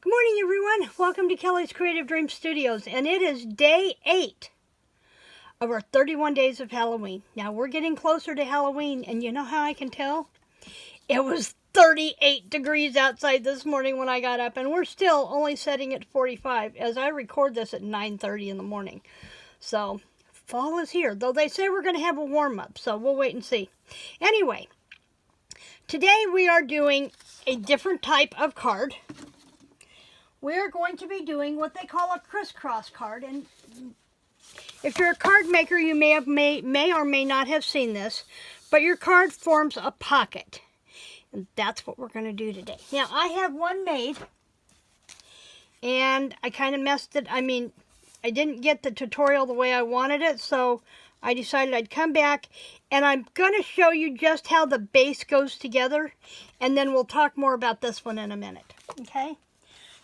Good morning, everyone. Welcome to Kelly's Creative Dream Studios, and it is day 8 of our 31 days of Halloween. Now, we're getting closer to Halloween, and you know how I can tell? It was 38 degrees outside this morning when I got up, and we're still only setting at 45 as I record this at 9:30 in the morning. So, fall is here, though they say we're going to have a warm-up, so we'll wait and see. Anyway, today we are doing a different type of card. We're going to be doing what they call a crisscross card, and if you're a card maker, you may or may not have seen this, but your card forms a pocket, and that's what we're going to do today. Now, I have one made, and I kind of messed it. I didn't get the tutorial the way I wanted it, so I decided I'd come back, and I'm going to show you just how the base goes together, and then we'll talk more about this one in a minute, okay?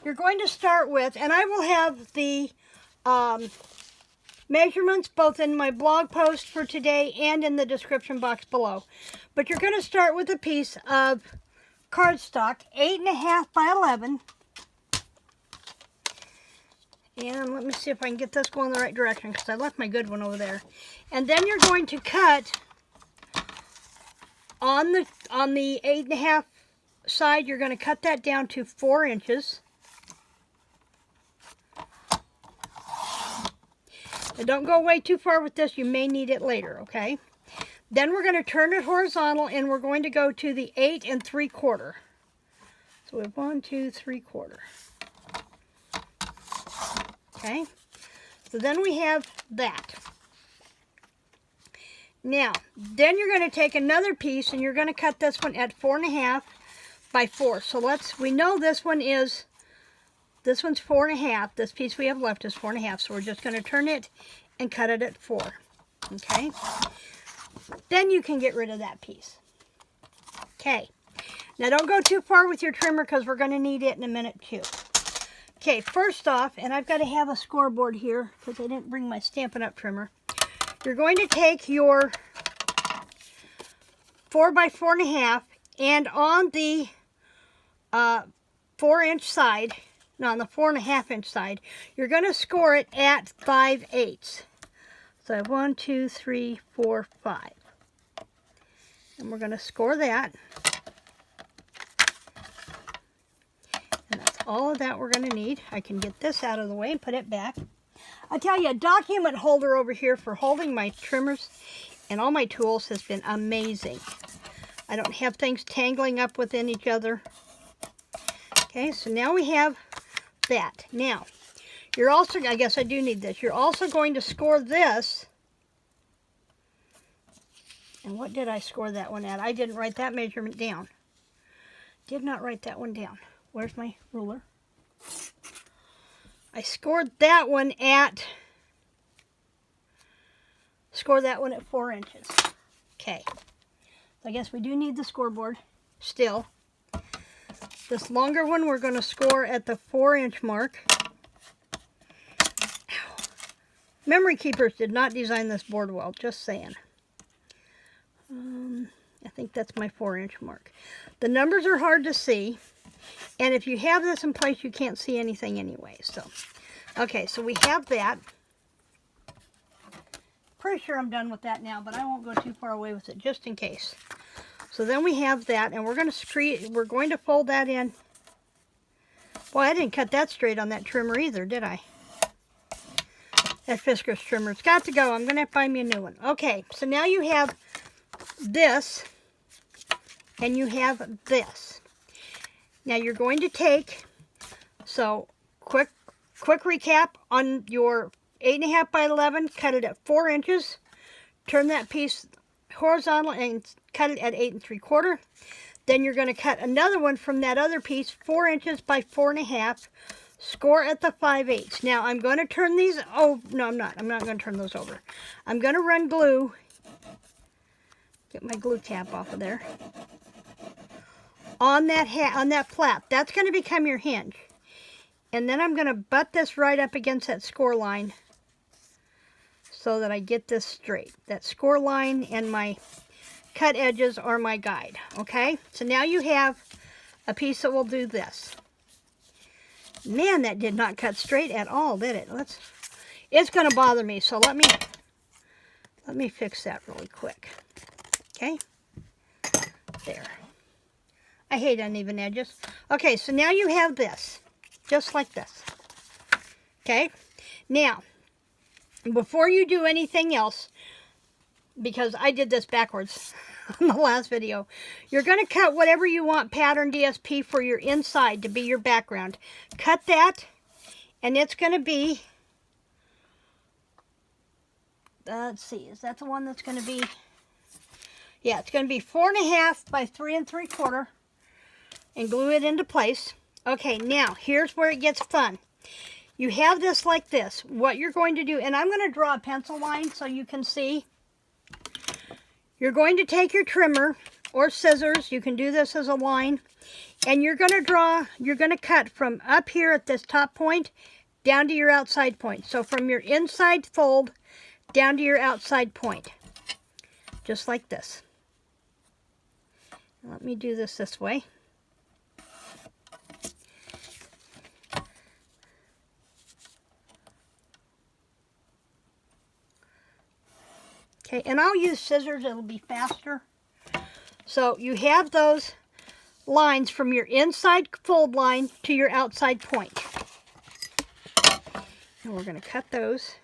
You're going to start with, and I will have the measurements both in my blog post for today and in the description box below. But you're going to start with a piece of cardstock, 8.5 by 11. And let me see if I can get this going the right direction, because I left my good one over there. And then you're going to cut on the 8.5 side. You're going to cut that down to 4 inches. Now, don't go way too far with this. You may need it later, okay? Then we're going to turn it horizontal, and we're going to go to the 8 3/4. So we have 1, 2, 3/4. Okay? So then we have that. Now, then you're going to take another piece, and you're going to cut this one at 4.5 by 4. So we know this one's 4.5. This piece we have left is 4.5. So we're just going to turn it and cut it at 4. Okay? Then you can get rid of that piece. Okay. Now don't go too far with your trimmer, because we're going to need it in a minute too. Okay, first off, and I've got to have a scoreboard here because I didn't bring my Stampin' Up! Trimmer. You're going to take your 4 by 4.5, and on the 4-inch side, now on the 4.5-inch side, you're going to score it at 5/8. So I have 1, 2, 3, 4, 5. And we're going to score that. And that's all of that we're going to need. I can get this out of the way and put it back. I tell you, a document holder over here for holding my trimmers and all my tools has been amazing. I don't have things tangling up within each other. Okay, so now we have that. Now, you're also, I guess I do need this. You're also going to score this. And what did I score that one at? I didn't write that measurement down. Did not write that one down. Where's my ruler? I scored that one at 4 inches. Okay. So I guess we do need the scoreboard still. This longer one we're going to score at the 4-inch mark. Ow. Memory keepers did not design this board well, just saying. I think that's my 4-inch mark. The numbers are hard to see, and if you have this in place, you can't see anything anyway. So, okay, so we have that. Pretty sure I'm done with that now, but I won't go too far away with it just in case. So then we have that, and we're going to fold that in. Boy, I didn't cut that straight on that trimmer either, did I? That Fiskars trimmer. It's got to go. I'm going to have to find me a new one. Okay, so now you have this, and you have this. Now you're going to take, so quick recap on your 8.5 by 11, cut it at 4 inches, turn that piece horizontal and cut it at 8 3/4. Then you're going to cut another one from that other piece, 4 inches by 4.5, score at the 5/8. Now I'm going to turn these, oh, no I'm not going to turn those over. I'm going to run glue, get my glue cap off of there, on that flap. That's going to become your hinge. And then I'm going to butt this right up against that score line so that I get this straight. That score line and my cut edges are my guide, okay? So now you have a piece that will do this. Man, that did not cut straight at all, did it? It's going to bother me, so let me fix that really quick. Okay? There. I hate uneven edges. Okay, so now you have this, just like this. Okay? Now, before you do anything else, because I did this backwards on the last video, you're going to cut whatever you want pattern DSP for your inside to be your background. Cut that, and it's going to be, let's see, is that the one that's going to be, yeah, it's going to be 4.5 by 3 3/4, and glue it into place. Okay, now, here's where it gets fun. You have this like this. What you're going to do, and I'm going to draw a pencil line so you can see. You're going to take your trimmer or scissors, you can do this as a line, and you're going to cut from up here at this top point down to your outside point. So from your inside fold down to your outside point, just like this. Let me do this way. Okay, and I'll use scissors, it'll be faster. So you have those lines from your inside fold line to your outside point. And we're going to cut those.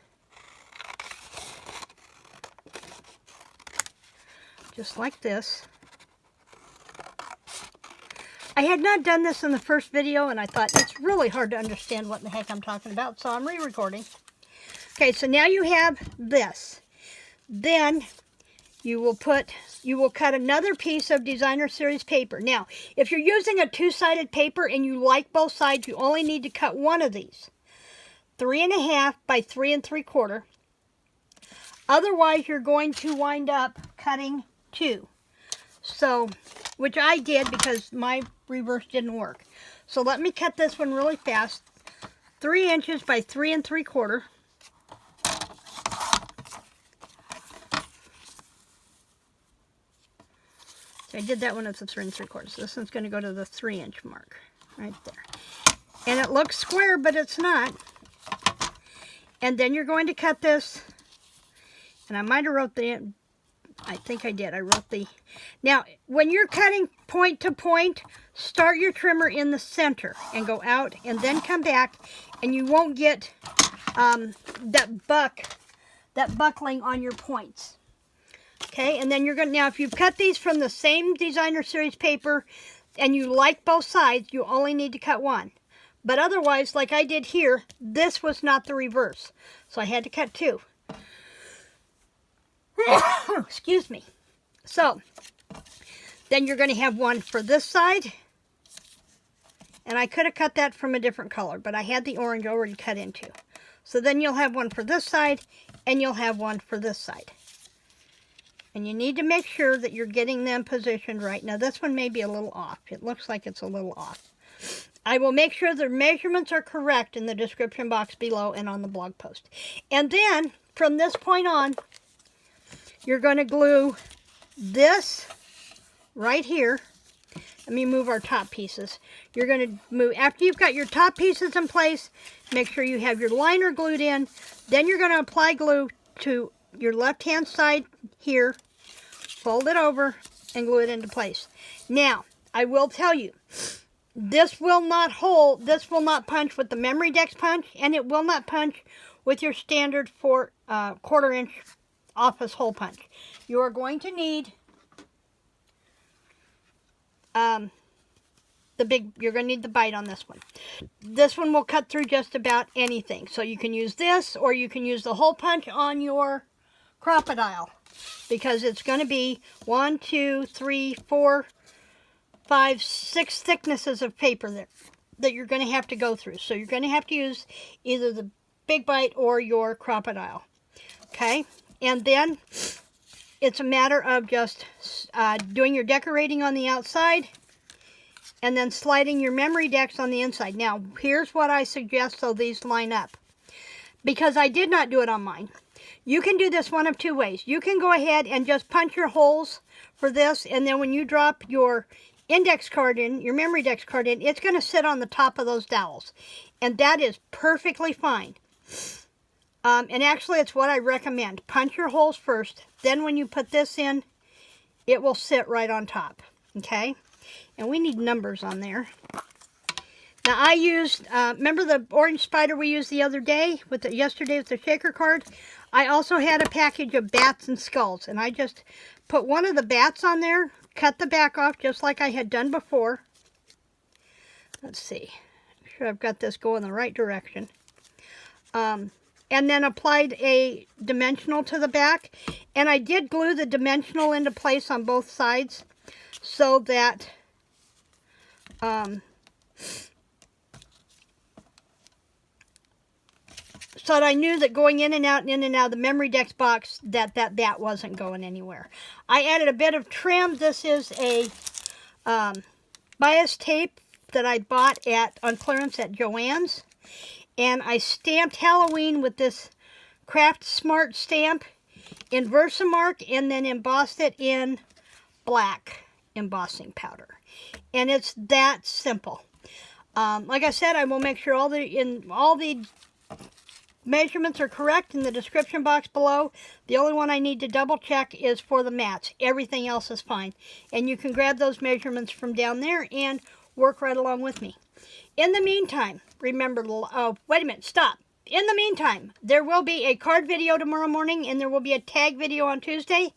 Just like this. I had not done this in the first video, and I thought it's really hard to understand what the heck I'm talking about, so I'm re-recording. Okay, so now you have this. Then you will cut another piece of designer series paper. Now, if you're using a two-sided paper and you like both sides, you only need to cut one of these. 3.5 by 3 3/4. Otherwise, you're going to wind up cutting 2. So, which I did because my reverse didn't work. So let me cut this one really fast. 3 inches by 3 3/4. So I did that one at the 3 3/4. So this one's going to go to the 3-inch mark right there. And it looks square, but it's not. And then you're going to cut this. And I might have wrote the, I think I did. I wrote the. Now, when you're cutting point to point, start your trimmer in the center and go out and then come back, and you won't get that buckling on your points. Okay, and then you're going to, now if you've cut these from the same designer series paper and you like both sides, you only need to cut one. But otherwise, like I did here, this was not the reverse. So I had to cut 2. Excuse me. So, then you're going to have one for this side. And I could have cut that from a different color, but I had the orange already cut into. So then you'll have one for this side, and you'll have one for this side. And you need to make sure that you're getting them positioned right. Now this one may be a little off. It looks like it's a little off. I will make sure the measurements are correct in the description box below and on the blog post. And then, from this point on, you're going to glue this right here. Let me move our top pieces. You're going to move, after you've got your top pieces in place, make sure you have your liner glued in. Then you're going to apply glue to your left-hand side here, fold it over, and glue it into place. Now, I will tell you, this will not hold, this will not punch with the Memory Dex punch, and it will not punch with your standard 1/4-inch office hole punch. You are going to need you're going to need the bite on this one. This one will cut through just about anything. So you can use this, or you can use the hole punch on your crocodile, because it's going to be 1, 2, 3, 4, 5, 6 thicknesses of paper there that you're going to have to go through. So you're going to have to use either the big bite or your crocodile. Okay, and then it's a matter of just doing your decorating on the outside and then sliding your Memory Dex on the inside. Now, here's what I suggest so these line up, because I did not do it on mine. You can do this one of 2 ways. You can go ahead and just punch your holes for this, and then when you drop your index card in, your Memory Dex card in, it's going to sit on the top of those dowels. And that is perfectly fine. And actually, it's what I recommend. Punch your holes first. Then when you put this in, it will sit right on top. Okay? And we need numbers on there. Now, I used, remember the orange spider we used the other day, yesterday with the shaker card? I also had a package of bats and skulls. And I just put one of the bats on there, cut the back off just like I had done before. Let's see. Make sure I've got this going the right direction. And then applied a dimensional to the back. And I did glue the dimensional into place on both sides so that I knew that going in and out of the Memory Dex box that wasn't going anywhere. I added a bit of trim. This is a bias tape that I bought on clearance at Joann's. And I stamped Halloween with this Craft Smart stamp in Versamark and then embossed it in black embossing powder. And it's that simple. Like I said, I will make sure all the measurements are correct in the description box below. The only one I need to double check is for the mats. Everything else is fine. And you can grab those measurements from down there and work right along with me. In the meantime, remember, wait a minute, stop. In the meantime, there will be a card video tomorrow morning and there will be a tag video on Tuesday.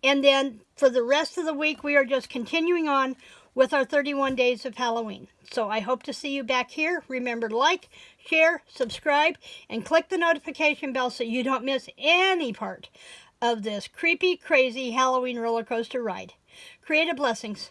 And then for the rest of the week, we are just continuing on with our 31 days of Halloween. So I hope to see you back here. Remember to like, share, subscribe, and click the notification bell so you don't miss any part of this creepy, crazy Halloween roller coaster ride. Creative blessings.